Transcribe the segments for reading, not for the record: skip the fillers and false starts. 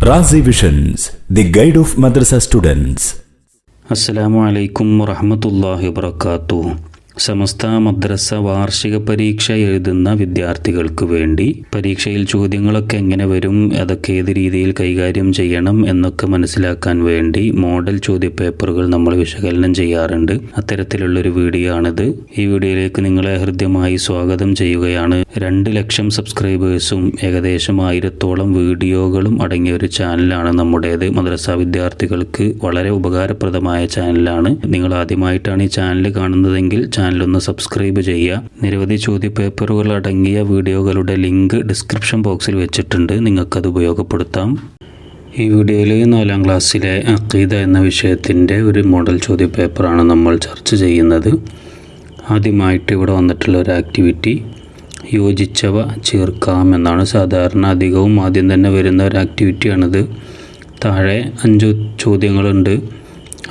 Razi visions, the guide of madrasa students. അസ്സലാമു അലൈക്കും വറഹ്മത്തുള്ളാഹി വബറകാതുഹു. സമസ്ത മദ്രസ വാർഷിക പരീക്ഷ എഴുതുന്ന വിദ്യാർത്ഥികൾക്ക് വേണ്ടി പരീക്ഷയിൽ ചോദ്യങ്ങളൊക്കെ എങ്ങനെ വരും, അതൊക്കെ ഏത് രീതിയിൽ കൈകാര്യം ചെയ്യണം എന്നൊക്കെ മനസ്സിലാക്കാൻ വേണ്ടി മോഡൽ ചോദ്യപേപ്പറുകൾ നമ്മൾ വിശകലനം ചെയ്യാറുണ്ട്. അത്തരത്തിലുള്ളൊരു വീഡിയോ ആണിത്. ഈ വീഡിയോയിലേക്ക് നിങ്ങളെ ഹൃദ്യമായി സ്വാഗതം ചെയ്യുകയാണ്. 2 ലക്ഷം സബ്സ്ക്രൈബേഴ്സും ഏകദേശം 1000-ഓളം വീഡിയോകളും അടങ്ങിയ ഒരു ചാനലാണ് നമ്മുടേത്. മദ്രസ വിദ്യാർത്ഥികൾക്ക് വളരെ ഉപകാരപ്രദമായ ചാനലാണ്. നിങ്ങൾ ആദ്യമായിട്ടാണ് ഈ ചാനൽ കാണുന്നതെങ്കിൽ ചാനലൊന്ന് സബ്സ്ക്രൈബ് ചെയ്യുക. നിരവധി ചോദ്യപേപ്പറുകൾ അടങ്ങിയ വീഡിയോകളുടെ ലിങ്ക് ഡിസ്ക്രിപ്ഷൻ ബോക്സിൽ വെച്ചിട്ടുണ്ട്, നിങ്ങൾക്കത് ഉപയോഗപ്പെടുത്താം. ഈ വീഡിയോയിൽ 4ാം ക്ലാസ്സിലെ അഖീദ എന്ന വിഷയത്തിൻ്റെ ഒരു മോഡൽ ചോദ്യപേപ്പറാണ് നമ്മൾ ചർച്ച ചെയ്യുന്നത്. ആദ്യമായിട്ട് ഇവിടെ വന്നിട്ടുള്ള ഒരു ആക്ടിവിറ്റി യോജിച്ചവ ചേർക്കാം എന്നാണ്. സാധാരണ അധികവും ആദ്യം തന്നെ വരുന്ന ഒരു ആക്ടിവിറ്റിയാണിത്. താഴെ 5 ചോദ്യങ്ങളുണ്ട്.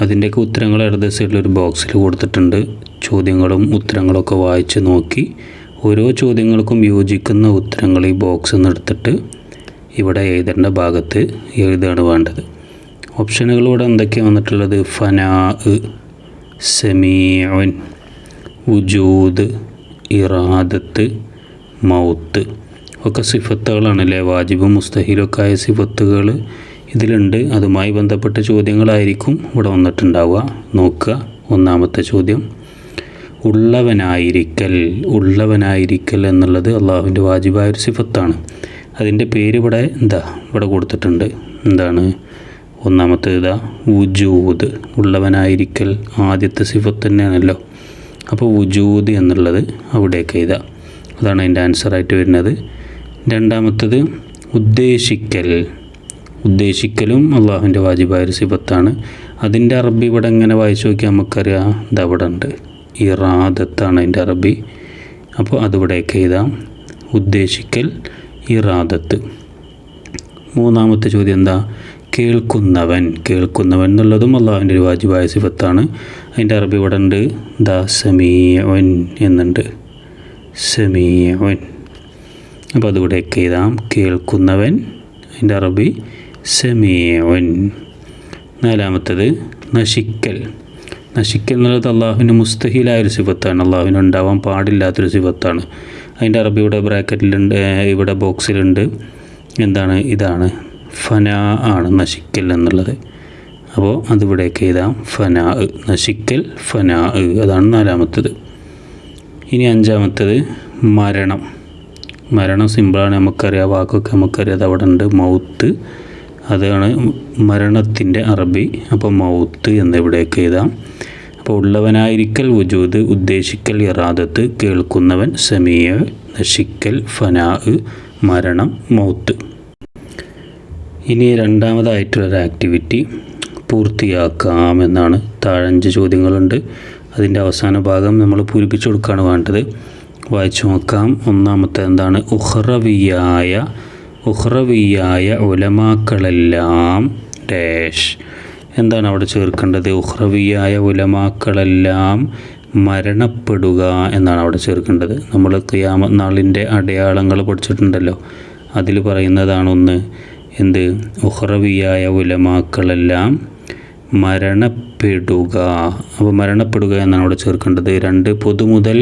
അതിൻ്റെയൊക്കെ ഉത്തരങ്ങൾ ഇടത് സൈഡിലൊരു ബോക്സിൽ കൊടുത്തിട്ടുണ്ട്. ചോദ്യങ്ങളും ഉത്തരങ്ങളൊക്കെ വായിച്ച് നോക്കി ഓരോ ചോദ്യങ്ങൾക്കും യോജിക്കുന്ന ഉത്തരങ്ങൾ ഈ ബോക്സിൽ നിന്ന് എടുത്തിട്ട് ഇവിടെ എഴുതേണ്ട ഭാഗത്ത് എഴുതുകയാണ് വേണ്ടത്. ഓപ്ഷനുകൾ ഇവിടെ എന്തൊക്കെയാണ് വന്നിട്ടുള്ളത്? ഫനാ, സമീഉൻ, വുജൂദ്, ഇറാദത്ത്, മൗത്ത് ഒക്കെ സിഫത്തുകളാണല്ലേ. വാജിബും മുസ്തഹിലൊക്കെ ആയ സിഫത്തുകൾ ഇതിലുണ്ട്. അതുമായി ബന്ധപ്പെട്ട ചോദ്യങ്ങളായിരിക്കും ഇവിടെ വന്നിട്ടുണ്ടാവുക. നോക്കുക. 1ാമത്തെ ചോദ്യം, ഉള്ളവനായിരിക്കൽ. ഉള്ളവനായിരിക്കൽ എന്നുള്ളത് അള്ളാഹുവിൻ്റെ വാജിബായൊരു സിഫത്താണ്. അതിൻ്റെ പേര് ഇവിടെ കൊടുത്തിട്ടുണ്ട്. എന്താണ്? 1ാമത്തേത് വുജൂദ്. ഉള്ളവനായിരിക്കൽ ആദ്യത്തെ സിഫത്ത് തന്നെയാണല്ലോ. അപ്പോൾ വുജൂദ് എന്നുള്ളത് അവിടേക്ക് എഴുതാം. അതാണ് അതിൻ്റെ ആൻസറായിട്ട് വരുന്നത്. 2ാമത്തേത് ഉദ്ദേശിക്കൽ. ഉദ്ദേശിക്കലും അള്ളാഹുവിൻ്റെ വാജിബായൊരു സിഫത്താണ്. അതിൻ്റെ അറബി ഇവിടെ എങ്ങനെ വായിച്ചു നോക്കിയാൽ നമുക്കറിയാം. ഇതവിടെ ഉണ്ട്. ഇറാദത്താണ് അതിൻ്റെ അറബി. അപ്പോൾ അതിവിടേക്ക് എഴുതാം. ഉദ്ദേശിക്കൽ, ഇറാദത്ത്. 3ാമത്തെ ചോദ്യം എന്താ? കേൾക്കുന്നവൻ. കേൾക്കുന്നവൻ എന്നുള്ളതും അള്ളാഹുവിൻ്റെ ഒരു വാജിബായ സിഫത്താണ്. അതിൻ്റെ അറബി ഇവിടെ ഉണ്ട്. സമീഉൻ എന്നുണ്ട്. സമീഉൻ. അപ്പോൾ അതിവിടേക്ക് എഴുതാം. കേൾക്കുന്നവൻ, അതിൻ്റെ അറബി സമീഉൻ. 4ാമത്തേത് നശിക്കൽ. നശിക്കൽ എന്നുള്ളത് അള്ളാഹുവിൻ്റെ മുസ്തഹിലായൊരു സിഫത്താണ്. അള്ളാഹുവിന് ഉണ്ടാവാൻ പാടില്ലാത്തൊരു സിഫത്താണ്. അതിൻ്റെ അറബി ഇവിടെ ബ്രാക്കറ്റിലുണ്ട്, ഇവിടെ ബോക്സിലുണ്ട്. എന്താണ്? ഇതാണ് ഫനാ ആണ് നശിക്കൽ എന്നുള്ളത്. അപ്പോൾ അതിവിടേക്ക് എഴുതാം. ഫനാ, നശിക്കൽ, ഫനാ. അതാണ് 4ാമത്തേത്. ഇനി 5ാമത്തേത് മരണം. മരണം സിമ്പിളാണ്, നമുക്കറിയാം. വാക്കൊക്കെ നമുക്കറിയാം. അത് അവിടെ ഉണ്ട്. മൗത്ത്, അതാണ് മരണത്തിൻ്റെ അറബി. അപ്പോൾ മൗത്ത് എന്നിവിടേക്ക് എഴുതാം. അപ്പോൾ ഉള്ളവനായിരിക്കൽ വുജൂദ്, ഉദ്ദേശിക്കൽ ഇറാദത്ത്, കേൾക്കുന്നവൻ സമീഉ, നശിക്കൽ ഫനാ, മരണം മൗത്ത്. ഇനി 2ാമതായിട്ടുള്ളൊരു ആക്ടിവിറ്റി പൂർത്തിയാക്കാം എന്നാണ്. താഴെ 5 ചോദ്യങ്ങളുണ്ട്. അതിൻ്റെ അവസാന ഭാഗം നമ്മൾ പൂരിപ്പിച്ചു കൊടുക്കുകയാണ് വേണ്ടത്. വായിച്ചു നോക്കാം. 1ാമത്തെ എന്താണ്? ഉഖ്റവിയായ ഉലമാക്കളെല്ലാം ഡാഷ്. എന്താണ് അവിടെ ചേർക്കേണ്ടത്? ഉഖ്റവിയായ ഉലമാക്കളെല്ലാം മരണപ്പെടുക എന്നാണ് അവിടെ ചേർക്കേണ്ടത്. നമ്മൾ ഖിയാമത്ത് നാളിൻ്റെ അടയാളങ്ങൾ പഠിച്ചിട്ടുണ്ടല്ലോ. അതിൽ പറയുന്നതാണ് ഒന്ന്. എന്ത്? ഉഖ്റവിയായ ഉലമാക്കളെല്ലാം മരണപ്പെടുക. അപ്പോൾ മരണപ്പെടുക എന്നാണ് അവിടെ ചേർക്കേണ്ടത്. 2 പൊതുമുതൽ.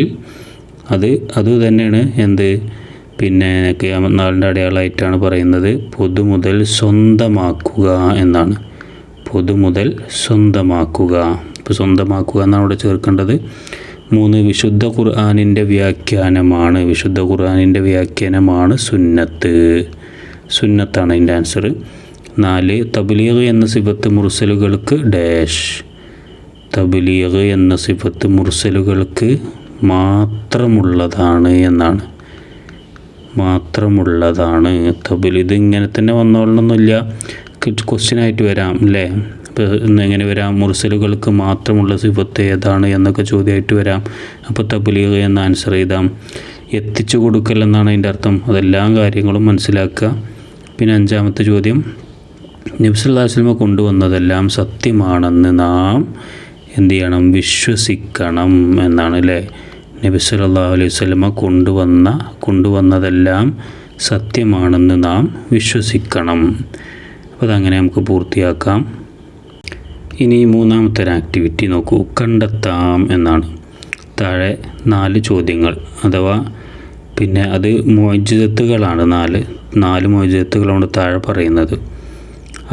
അത് തന്നെയാണ് എന്ത്? പിന്നെ ഖിയാമത്ത് നാളിൻ്റെ അടയാളമായിട്ടാണ് പറയുന്നത്. പൊതുമുതൽ സ്വന്തമാക്കുക എന്നാണ്. പൊതുമുതൽ സ്വന്തമാക്കുക. ഇപ്പോൾ സ്വന്തമാക്കുക എന്നാണ് അവിടെ ചേർക്കേണ്ടത്. 3 വിശുദ്ധ ഖുർആനിൻ്റെ വ്യാഖ്യാനമാണ്. വിശുദ്ധ ഖുർആനിൻ്റെ വ്യാഖ്യാനമാണ് സുന്നത്ത്. സുന്നത്താണ് അതിൻ്റെ ആൻസർ. 4 തബ്ലീഗ് എന്ന സിഫത്ത് മുർസലുകൾക്ക് ഡാഷ്. തബ്ലീഗ് എന്ന സിഫത്ത് മുർസലുകൾക്ക് മാത്രമുള്ളതാണ് എന്നാണ്. മാത്രമുള്ളതാണ്. ഇത് ഇങ്ങനെ തന്നെ വന്നോളണമെന്നില്ല. ക്വസ്റ്റ്യനായിട്ട് വരാം അല്ലേ? ഇപ്പോൾ എങ്ങനെ വരാം? മുർസലുകൾക്ക് മാത്രമുള്ള സിഫത്ത് ഏതാണ് എന്നൊക്കെ ചോദ്യമായിട്ട് വരാം. അപ്പോൾ തബ്ലീഗ് എന്ന ആൻസർ എഴുതാം. എത്തിച്ചു കൊടുക്കൽ എന്നാണ് അതിൻ്റെ അർത്ഥം. അതെല്ലാം കാര്യങ്ങളും മനസ്സിലാക്കുക. പിന്നെ 5ാമത്തെ ചോദ്യം, നബി സല്ലല്ലാഹു അലൈഹി വസല്ലം കൊണ്ടുവന്നതെല്ലാം സത്യമാണെന്ന് നാം എന്ത് ചെയ്യണം? വിശ്വസിക്കണം എന്നാണ് അല്ലേ? നബി സല്ലല്ലാഹു അലൈഹി വസല്ലം കൊണ്ടുവന്നതെല്ലാം സത്യമാണെന്ന് നാം വിശ്വസിക്കണം. അപ്പോൾ അതങ്ങനെ നമുക്ക് പൂർത്തിയാക്കാം. ഇനി മൂന്നാമത്തെ ഒരു ആക്ടിവിറ്റി നോക്കൂ. കണ്ടെത്താം എന്നാണ്. താഴെ 4 ചോദ്യങ്ങൾ, അഥവാ പിന്നെ അത് മുഅ്ജിസത്തുകളാണ്. 4 മുഅ്ജിസത്തുകളാണ് താഴെ പറയുന്നത്.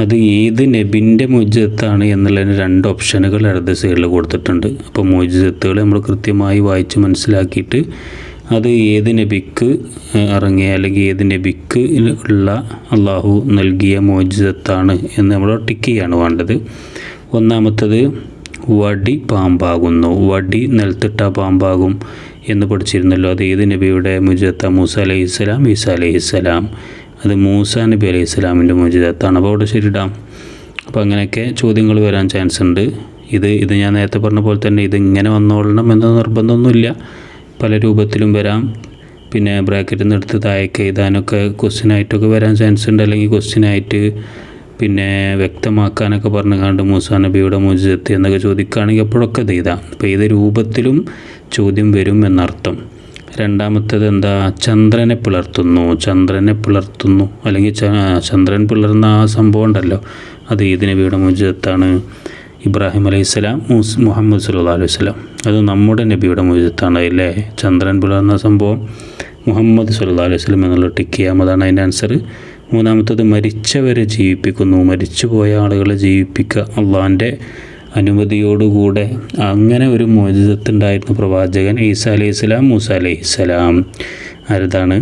അത് ഏത് നബിൻ്റെ മുഅ്ജിസത്താണ് എന്നുള്ളതിന് 2 ഓപ്ഷനുകൾ ഇടത് സൈഡിൽ കൊടുത്തിട്ടുണ്ട്. അപ്പോൾ മുഅ്ജിസത്തുകൾ നമ്മൾ കൃത്യമായി വായിച്ച് മനസ്സിലാക്കിയിട്ട് അത് ഏത് നബിക്ക് ഇറങ്ങിയ അല്ലെങ്കിൽ ഏത് നബിക്ക് ഉള്ള അള്ളാഹു നൽകിയ മുഅ്ജിസത്താണ് എന്ന് നമ്മൾ ടിക്ക് ചെയ്യാണ് വേണ്ടത്. ഒന്നാമത്തത് വടി പാമ്പാകുന്നു. വടി നിലത്തിട്ട പാമ്പാകും എന്ന് പഠിച്ചിരുന്നല്ലോ. അത് ഏത് നബിയുടെ മുഅ്ജിസത്ത? മൂസ അലൈഹിസ്സലാം, ഈസ അലൈഹിസ്സലാം. അത് മൂസ നബി അലൈഹിസ്സലാമിൻ്റെ മുഅ്ജിസത്താണ്. അപ്പോൾ അവിടെ ശരിയിടാം. അപ്പോൾ അങ്ങനെയൊക്കെ ചോദ്യങ്ങൾ വരാൻ ചാൻസ് ഉണ്ട്. ഇത് ഞാൻ നേരത്തെ പറഞ്ഞ പോലെ തന്നെ ഇത് ഇങ്ങനെ വന്നോളണം എന്ന നിർബന്ധമൊന്നുമില്ല. പല രൂപത്തിലും വരാം. പിന്നെ ബ്രാക്കറ്റിൽ നിന്ന് എടുത്ത് താഴേക്ക് എഴുതാനൊക്കെ ക്വസ്റ്റ്യനായിട്ടൊക്കെ വരാൻ ചാൻസ് ഉണ്ട്. അല്ലെങ്കിൽ ക്വസ്റ്റ്യനായിട്ട് പിന്നെ വ്യക്തമാക്കാനൊക്കെ പറഞ്ഞുകൊണ്ട് മൂസാ നബിയുടെ മുഅ്ജിസത്ത് എന്നൊക്കെ ചോദിക്കുകയാണെങ്കിൽ അപ്പോഴൊക്കെ ഇത് എഴുതാം. അപ്പോൾ ഏത് രൂപത്തിലും ചോദ്യം വരും എന്നർത്ഥം. രണ്ടാമത്തേത് എന്താ? ചന്ദ്രനെ പിളർത്തുന്നു അല്ലെങ്കിൽ ചന്ദ്രൻ പിളർന്ന ആ സംഭവം ഉണ്ടല്ലോ, അത് ഏത് നബിയുടെ മുഅ്ജിസത്താണ്? ഇബ്രാഹിം അലൈഹിസ്സലാം, മുഹമ്മദ് സല്ലല്ലാഹു അലൈഹി വസല്ലം. അത് നമ്മുടെ നബിയുടെ മുഅ്ജിസത്താണ് അല്ലേ? ചന്ദ്രൻ പിളർന്ന സംഭവം മുഹമ്മദ് സല്ലല്ലാഹു അലൈഹി വസല്ലം എന്നുള്ള ടിക്ക് ചെയ്യാം. അതാണ് അതിൻ്റെ ആൻസർ. മൂന്നാമത്തത് മരിച്ചവരെ ജീവിപ്പിക്കുന്നു. മരിച്ചുപോയ ആളുകളെ ജീവിപ്പിക്കുക അള്ളാഹിൻ്റെ അനുമതിയോടുകൂടെ. അങ്ങനെ ഒരു മുഅ്ജിസത്ത് ഉണ്ടായിരുന്ന പ്രവാചകൻ ഈസ അലൈഹിസ്സലാം, മൂസ അലൈഹിസ്സലാം. ആരതാണ്?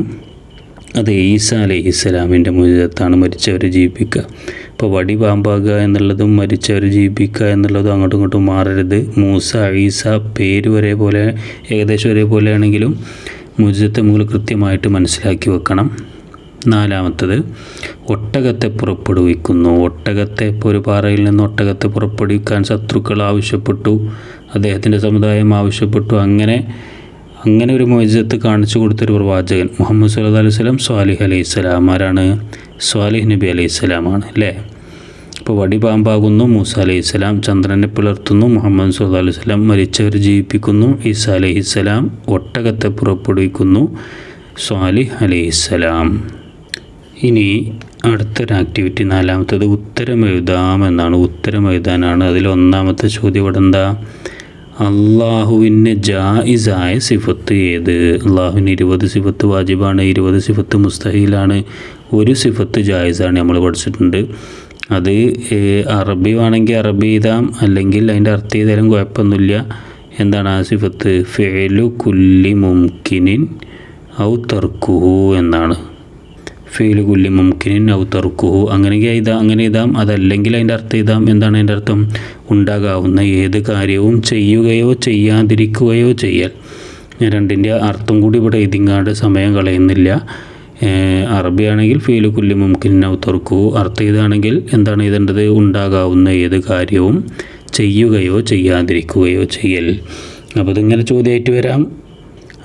അത് ഈസ അലൈഹിസ്സലാമിൻ്റെ മുഅ്ജിസത്താണ് മരിച്ചവരെ ജീവിപ്പിക്കുക. ഇപ്പോൾ വടി പാമ്പാകുക എന്നുള്ളതും മരിച്ചവരെ ജീവിപ്പിക്കുക എന്നുള്ളതും അങ്ങോട്ടും ഇങ്ങോട്ടും മാറരുത്. മൂസ, ഈസ പേര് ഒരേപോലെ, ഏകദേശം ഒരേപോലെ ആണെങ്കിലും മുഅ്ജിസത്ത് നമ്മൾ കൃത്യമായിട്ട് മനസ്സിലാക്കി വെക്കണം. നാലാമത്തത് ഒട്ടകത്തെ പുറപ്പെടുവിക്കുന്നു. ഒട്ടകത്തെ ഇപ്പോൾ ഒരു പാറയിൽ നിന്ന് ഒട്ടകത്തെ പുറപ്പെടുവിക്കാൻ ശത്രുക്കൾ ആവശ്യപ്പെട്ടു, അദ്ദേഹത്തിൻ്റെ സമുദായം ആവശ്യപ്പെട്ടു. അങ്ങനെ ഒരു മുഅ്ജിസത്ത് കാണിച്ചു കൊടുത്തൊരു പ്രവാചകൻ മുഹമ്മദ് സല്ലല്ലാഹു അലൈഹി വസല്ലം, സ്വാലിഹ് അലൈഹിസ്സലാം. ആരാണ്? സ്വാലിഹ് നബി അലൈഹിസ്സലാമാണ് അല്ലേ? അപ്പോൾ വടി പാമ്പാകുന്നു മൂസ അലൈഹിസ്സലാം, ചന്ദ്രനെ പിളർത്തുന്നു മുഹമ്മദ് സല്ലല്ലാഹു അലൈഹി വസല്ലം, മരിച്ചവർ ജീവിപ്പിക്കുന്നു ഈസ അലൈഹിസ്സലാം, ഒട്ടകത്തെ പുറപ്പെടുവിക്കുന്നു സ്വാലിഹ് അലൈഹിസ്സലാം. ഇനി അടുത്തൊരു ആക്ടിവിറ്റി, നാലാമത്തത് ഉത്തരം എഴുതാമെന്നാണ്. ഉത്തരം എഴുതാനാണ്. അതിൽ ഒന്നാമത്തെ ചോദ്യം ഇവിടെ എന്താ? അള്ളാഹുവിന് ജായിസായ സിഫത്ത് ഏത്? അള്ളാഹുവിന് 20 സിഫത്ത് വാജിബാണ്, 20 സിഫത്ത് മുസ്തഹീലാണ്, 1 സിഫത്ത് ജായിസാണ് നമ്മൾ പഠിച്ചിട്ടുണ്ട്. അത് അറബി വേണമെങ്കിൽ അറബി എഴുതാം, അല്ലെങ്കിൽ അതിൻ്റെ അർത്ഥം ചെയ്താലും കുഴപ്പമൊന്നുമില്ല. എന്താണ് ആ സിഫത്ത്? ഫിഅലു കുല്ലി മുംകിനിൻ ഔ തർക്കുഹു എന്നാണ്. ഫീല് കുല്ലി മുംകിനിൻ ഔ തർക്കുഹു അങ്ങനെ എഴുതാം. അതല്ലെങ്കിൽ അതിൻ്റെ അർത്ഥം എഴുതാം. എന്താണ് അതിൻ്റെ അർത്ഥം? ഉണ്ടാകാവുന്ന ഏത് കാര്യവും ചെയ്യുകയോ ചെയ്യാതിരിക്കുകയോ ചെയ്യൽ. ഞാൻ രണ്ടിൻ്റെ അർത്ഥം കൂടി ഇവിടെ എഴുതിങ്ങാണ്ട് സമയം കളയുന്നില്ല. അറബി ആണെങ്കിൽ ഫീല് കുല്ലി മുംകിനിൻ ഔ തർക്കുഹു, അർത്ഥം എഴുതാണെങ്കിൽ എന്താണ് എഴുതേണ്ടത്? ഉണ്ടാകാവുന്ന ഏത് കാര്യവും ചെയ്യുകയോ ചെയ്യാതിരിക്കുകയോ ചെയ്യൽ. അപ്പോൾ ഇതിങ്ങനെ ചോദ്യമായിട്ട് വരാം,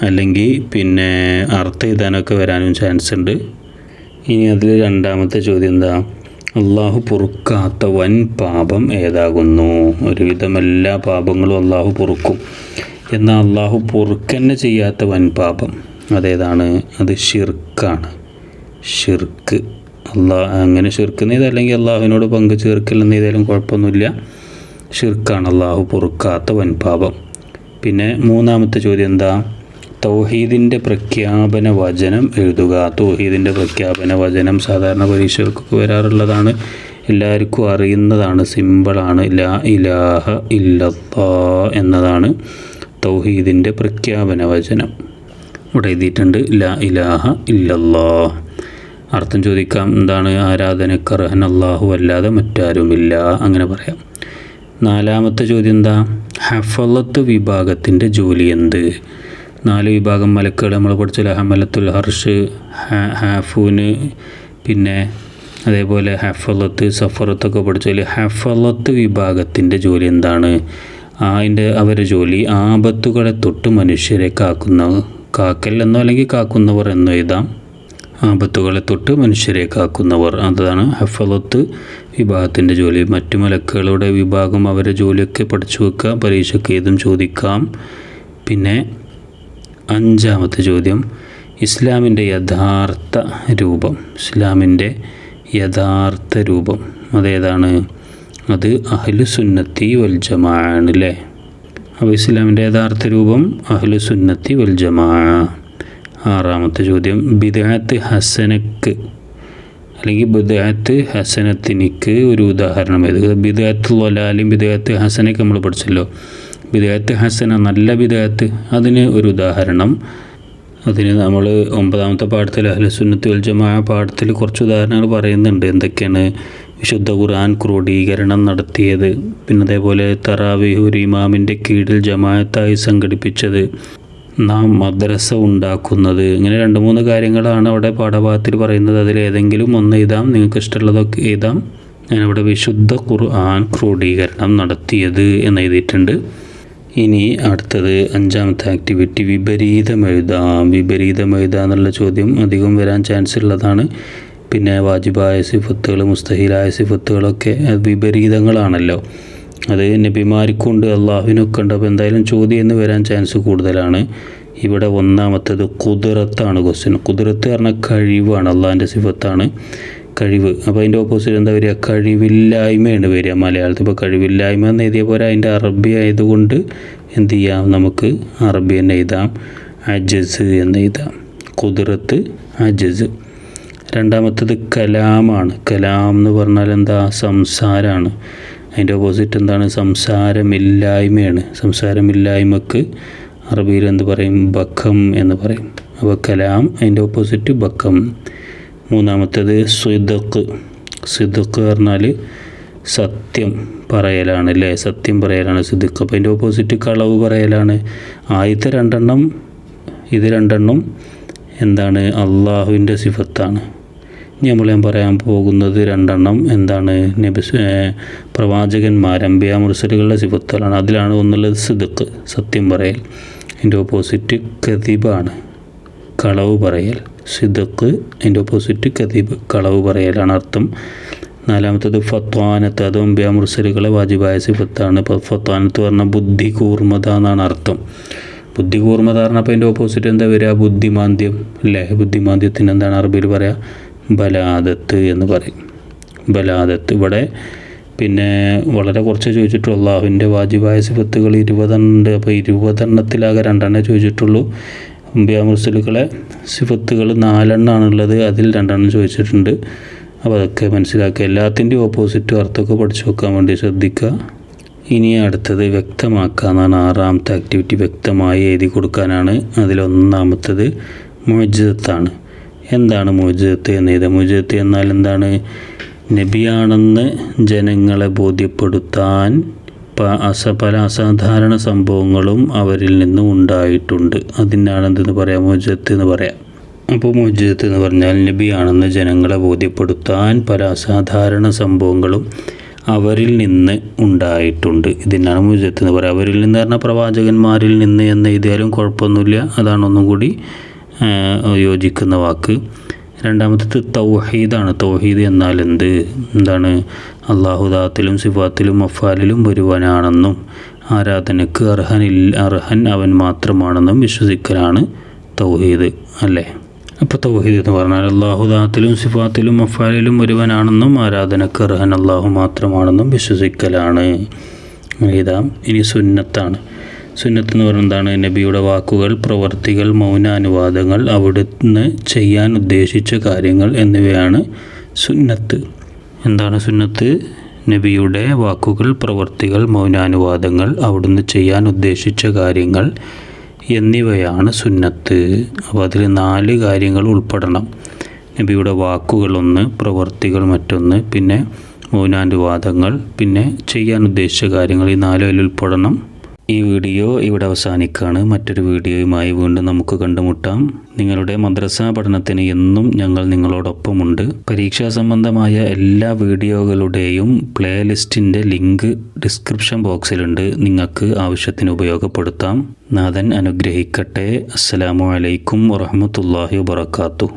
അല്ലെങ്കിൽ പിന്നെ അർത്ഥം എഴുതാനൊക്കെ വരാനും ചാൻസ് ഉണ്ട്. ഇനി അതിൽ രണ്ടാമത്തെ ചോദ്യം എന്താ? അള്ളാഹു പൊറുക്കാത്ത വൻ പാപം ഏതാകുന്നു? ഒരുവിധം എല്ലാ പാപങ്ങളും അള്ളാഹു പൊറുക്കും, എന്നാൽ അള്ളാഹു പൊറുക്കന്നെ ചെയ്യാത്ത വൻ പാപം അതേതാണ്? അത് ഷിർക്കാണ്. ഷിർക്ക്. അങ്ങനെ ഷിർക്ക് അല്ലെങ്കിൽ അള്ളാഹുവിനോട് പങ്കു ചേർക്കൽ എന്നേതായാലും കുഴപ്പമൊന്നുമില്ല. ഷിർക്കാണ് അള്ളാഹു പൊറുക്കാത്ത വൻ പാപം. പിന്നെ മൂന്നാമത്തെ ചോദ്യം എന്താ? തൗഹീദിൻ്റെ പ്രഖ്യാപന വചനം എഴുതുക. തൗഹീദിൻ്റെ പ്രഖ്യാപന വചനം സാധാരണ പരീക്ഷകൾക്ക് വരാറുള്ളതാണ്, എല്ലാവർക്കും അറിയുന്നതാണ്, സിമ്പിളാണ്. ലാ ഇലാഹ ഇല്ലല്ലാഹ് എന്നതാണ് തൗഹീദിൻ്റെ പ്രഖ്യാപന വചനം. ഇവിടെ എഴുതിയിട്ടുണ്ട് ലാ ഇലാഹ ഇല്ലല്ലാഹ്. അർത്ഥം ചോദിക്കാം. എന്താണ്? ആരാധനയ്ക്ക് അർഹൻ അല്ലാഹു അല്ലാതെ മറ്റാരുമില്ല, അങ്ങനെ പറയാം. നാലാമത്തെ ചോദ്യം എന്താ? ഹഫളത്ത് വിഭാഗത്തിൻ്റെ ജോലി എന്ത്? 4 വിഭാഗം മലക്കുകൾ നമ്മൾ പഠിച്ചല്ലോ. ഹമലത്തുൽ ഹർഷ്, ഹാഫൂന്, പിന്നെ അതേപോലെ ഹഫളത്ത്, സഫറത്തൊക്കെ പഠിച്ചല്ലോ. ഹഫളത്ത് വിഭാഗത്തിൻ്റെ ജോലി എന്താണ്? അവരുടെ ജോലി ആപത്തുകളെ തൊട്ട് മനുഷ്യരെ കാക്കൽ എന്നോ അല്ലെങ്കിൽ കാക്കുന്നവർ എന്നോ എഴുതാം. ആപത്തുകളെ തൊട്ട് മനുഷ്യരെ കാക്കുന്നവർ, അതാണ് ഹഫളത്ത് വിഭാഗത്തിൻ്റെ ജോലി. മറ്റു മലക്കുകളുടെ വിഭാഗം അവരുടെ ജോലിയൊക്കെ പഠിച്ചു വെക്കുക, പരീക്ഷയ്ക്ക് ഏതും ചോദിക്കാം. പിന്നെ 5-ാമത്തെ ചോദ്യം, ഇസ്ലാമിൻ്റെ യഥാർത്ഥ രൂപം. ഇസ്ലാമിൻ്റെ യഥാർത്ഥ രൂപം അതേതാണ്? അത് അഹ്ലു സുന്നത്തി വൽ ജമാ ആണ് അല്ലേ? അപ്പോൾ ഇസ്ലാമിൻ്റെ യഥാർത്ഥ രൂപം അഹ്ലു സുന്നത്തി വൽ ജമാ. ആറാമത്തെ ചോദ്യം, ബിദ്അത്ത് ഹസനക്ക് അല്ലെങ്കിൽ ബിദ്അത്ത് ഹസനത്തിനിക്ക് ഒരു ഉദാഹരണം ഏത്? ബിദ്അത്ത് ളലാലും ബിദ്അത്ത് ഹസനക്ക് നമ്മൾ പഠിച്ചല്ലോ. ബിദ്അത്ത് ഹസന നല്ല ബിദ്അത്ത്, അതിന് ഒരു ഉദാഹരണം. അതിന് നമ്മൾ 9ാമത്തെ പാഠത്തിൽ അഹ്ലു സുന്നത്തി വൽ ജമാ പാഠത്തിൽ കുറച്ച് ഉദാഹരണങ്ങൾ പറയുന്നുണ്ട്. എന്തൊക്കെയാണ്? വിശുദ്ധ ഖുർആൻ ക്രോഡീകരണം നടത്തിയത്, പിന്നെ അതേപോലെ തറാവീഹ് ഒരു ഇമാമിൻ്റെ കീഴിൽ ജമാഅത്തായി സംഘടിപ്പിച്ചത്, നാം മദ്രസ ഉണ്ടാക്കുന്നത്, ഇങ്ങനെ 2-3 കാര്യങ്ങളാണ് അവിടെ പാഠഭാഗത്തിൽ പറയുന്നത്. അതിലേതെങ്കിലും ഒന്ന് എഴുതാം, നിങ്ങൾക്ക് ഇഷ്ടമുള്ളതൊക്കെ എഴുതാം. ഞാനിവിടെ വിശുദ്ധ ഖുർആൻ ക്രോഡീകരണം നടത്തിയത് എന്ന് എഴുതിയിട്ടുണ്ട്. ഇനി അടുത്തത് 5ാമത്തെ ആക്ടിവിറ്റി, വിപരീതം എഴുതാം. വിപരീതം എഴുതാം എന്നുള്ള ചോദ്യം അധികം വരാൻ ചാൻസ് ഉള്ളതാണ്. പിന്നെ വാജിബായ സിഫത്തുകൾ, മുസ്തഹിലായ സിഫത്തുകളൊക്കെ വിപരീതങ്ങളാണല്ലോ. അത് നബിമാർക്കുണ്ട് അള്ളാഹുവിനൊക്കെ ഉണ്ട്. അപ്പോൾ എന്തായാലും ചോദ്യം എന്ന് വരാൻ ചാൻസ് കൂടുതലാണ്. ഇവിടെ 1ാമത്തേത് ഖുദ്റത്താണ് ക്വസ്റ്റ്യൻ. ഖുദ്റത്ത് പറഞ്ഞാൽ കഴിവാണ്, അള്ളാഹിൻ്റെ സിഫത്താണ് കഴിവ്. അപ്പോൾ അതിൻ്റെ ഓപ്പോസിറ്റ് എന്താ വരിക? കഴിവില്ലായ്മയാണ് വരിക മലയാളത്തിൽ. ഇപ്പോൾ കഴിവില്ലായ്മ എന്ന് എഴുതിയ പോലെ അതിൻ്റെ അറബി ആയതുകൊണ്ട് എന്ത് ചെയ്യാം? നമുക്ക് അറബി തന്നെ എഴുതാം, അജസ് എന്ന് എഴുതാം. ഖുദ്റത്ത്, അജസ്. 2ാമത്തേത് കലാമാണ്. കലാം എന്ന് പറഞ്ഞാൽ എന്താ? സംസാരമാണ്. അതിൻ്റെ ഓപ്പോസിറ്റ് എന്താണ്? സംസാരമില്ലായ്മയാണ്. സംസാരമില്ലായ്മക്ക് അറബിയിൽ എന്ത് പറയും? ബക്കം എന്ന് പറയും. അപ്പോൾ കലാം, അതിൻ്റെ ഓപ്പോസിറ്റ് ബക്കം. 3ാമത്തേത് സിദ്ഖ്. സിദ്ഖ് പറഞ്ഞാൽ സത്യം പറയലാണ് അല്ലേ? സത്യം പറയലാണ് സിദ്ഖ്. അപ്പോൾ അതിൻ്റെ ഓപ്പോസിറ്റ് കളവ് പറയലാണ്. ആദ്യത്തെ 2 ഇത് 2 എന്താണ്? അള്ളാഹുവിൻ്റെ സിഫത്താണ്. ഇനി ഞാൻ പറയാൻ പോകുന്നത് 2 എന്താണ്? പ്രവാചകന്മാർ, അംബിയാ മുർസലുകളുടെ സിഫത്തുകളാണ്. അതിലാണ് ഒന്നുള്ളത് സിദ്ഖ്, സത്യം പറയൽ. അതിൻ്റെ ഓപ്പോസിറ്റ് കദിബാണ്, കളവ് പറയൽ. സിദ്ഖ്, അതിൻ്റെ ഓപ്പോസിറ്റ് കദിബ്, കളവ് പറയലാണ് അർത്ഥം. 4ാമത്തേത് ഫത്വാനത്ത്. അത് അംബിയാ മുർസലുകളെ വാജിബായ സിഫത്താണ്. ഇപ്പോൾ ഫത്വാനത്ത് പറഞ്ഞാൽ ബുദ്ധി കൂർമ്മത എന്നാണ് അർത്ഥം. ബുദ്ധി കൂർമ്മത പറഞ്ഞപ്പോൾ അതിൻ്റെ ഓപ്പോസിറ്റ് എന്താ വരിക? ബുദ്ധിമാന്ദ്യം അല്ലേ? ബുദ്ധിമാന്ദ്യത്തിന് എന്താണ് അറബിയിൽ പറയുക? ബലാദത്ത് എന്ന് പറയും. ബലാദത്ത്. ഇവിടെ പിന്നെ വളരെ കുറച്ച് ചോദിച്ചിട്ടുള്ളൂ. അള്ളാഹുവിൻ്റെ വാജിബായ സിഫത്തുകൾ 20 ഉണ്ട്. അപ്പോൾ 20 ചോദിച്ചിട്ടുള്ളൂ. അംബിയാ മുർസലുകളെ സിഫത്തുകൾ 4 ഉള്ളത്, അതിൽ 2 ചോദിച്ചിട്ടുണ്ട്. അപ്പോൾ അതൊക്കെ മനസ്സിലാക്കുക. എല്ലാത്തിൻ്റെയും ഓപ്പോസിറ്റ് അർത്ഥമൊക്കെ പഠിച്ചു വെക്കാൻ വേണ്ടി ശ്രദ്ധിക്കുക. ഇനി അടുത്തത് വ്യക്തമാക്കുക എന്നാണ് 6ാമത്തെ ആക്ടിവിറ്റി. വ്യക്തമായി എഴുതി കൊടുക്കാനാണ്. അതിൽ 1ാമത്തേത് മുഅ്ജിസത്താണ്. എന്താണ് മുഅ്ജിസത്ത് എന്ന് എഴുതുക? മുഅ്ജിസത്ത് എന്നാൽ എന്താണ്? നബിയാണെന്ന് ജനങ്ങളെ ബോധ്യപ്പെടുത്താൻ പല അസാധാരണ സംഭവങ്ങളും അവരിൽ നിന്ന് ഉണ്ടായിട്ടുണ്ട്. അതിനാണ് എന്തെന്ന് പറയാം? മുഅ്ജിസത്ത് എന്ന് പറയാം. അപ്പോൾ മുഅ്ജിസത്ത് എന്ന് പറഞ്ഞാൽ നബിയാണെന്ന് ജനങ്ങളെ ബോധ്യപ്പെടുത്താൻ പല അസാധാരണ സംഭവങ്ങളും അവരിൽ നിന്ന് ഉണ്ടായിട്ടുണ്ട്. ഇതിനാണ് മുഅ്ജിസത്ത് എന്ന് പറയുക. അവരിൽ നിന്ന് പറഞ്ഞാൽ പ്രവാചകന്മാരിൽ നിന്ന് എന്ന് എഴുതിയാലും കുഴപ്പമൊന്നുമില്ല. അതാണ് ഒന്നും കൂടി യോജിക്കുന്ന വാക്ക്. 2ാമത്തേത് തൗഹീദാണ്. തൗഹീദ് എന്നാൽ എന്താണ്? അള്ളാഹു ദാത്തിലും സിഫാത്തിലും അഫ്ആലിലും ഒരുവനാണെന്നും ആരാധനയ്ക്ക് അർഹൻ അവൻ മാത്രമാണെന്നും വിശ്വസിക്കലാണ് തൗഹീദ് അല്ലേ? അപ്പോൾ തൗഹീദ് എന്ന് പറഞ്ഞാൽ അള്ളാഹു ദാത്തിലും സിഫാത്തിലും അഫ്ആലിലും ഒരുവനാണെന്നും ആരാധനയ്ക്ക് അർഹൻ അള്ളാഹു മാത്രമാണെന്നും വിശ്വസിക്കലാണ്. എഴുതാം. ഇനി സുന്നത്താണ്. സുന്നത്ത് എന്ന് പറയുന്നത് എന്താണ്? നബിയുടെ വാക്കുകൾ, പ്രവർത്തികൾ, മൗനാനുവാദങ്ങൾ, അവിടുന്ന് ചെയ്യാൻ ഉദ്ദേശിച്ച കാര്യങ്ങൾ എന്നിവയാണ് സുന്നത്ത്. എന്താണ് സുന്നത്ത്? നബിയുടെ വാക്കുകൾ, പ്രവർത്തികൾ, മൗനാനുവാദങ്ങൾ, അവിടുന്ന് ചെയ്യാൻ ഉദ്ദേശിച്ച കാര്യങ്ങൾ എന്നിവയാണ് സുന്നത്ത്. അപ്പോൾ അതിൽ 4 കാര്യങ്ങൾ ഉൾപ്പെടണം. നബിയുടെ വാക്കുകൾ 1, പ്രവർത്തികൾ മറ്റൊന്ന്, പിന്നെ മൗനാനുവാദങ്ങൾ, പിന്നെ ചെയ്യാൻ ഉദ്ദേശിച്ച കാര്യങ്ങൾ. ഈ 4 അതിൽ ഉൾപ്പെടണം. ഈ വീഡിയോ ഇവിടെ അവസാനിക്കുകയാണ്. മറ്റൊരു വീഡിയോയുമായി വീണ്ടും നമുക്ക് കണ്ടുമുട്ടാം. നിങ്ങളുടെ മദ്രസ പഠനത്തിന് എന്നും ഞങ്ങൾ നിങ്ങളോടൊപ്പമുണ്ട്. പരീക്ഷാ സംബന്ധമായ എല്ലാ വീഡിയോകളുടെയും പ്ലേലിസ്റ്റിൻ്റെ ലിങ്ക് ഡിസ്ക്രിപ്ഷൻ ബോക്സിലുണ്ട്. നിങ്ങൾക്ക് ആവശ്യത്തിന് ഉപയോഗപ്പെടുത്താം. നാഥൻ അനുഗ്രഹിക്കട്ടെ. അസ്സലാമു അലൈക്കും വറഹ്മത്തുള്ളാഹി വബറകാതുഹു.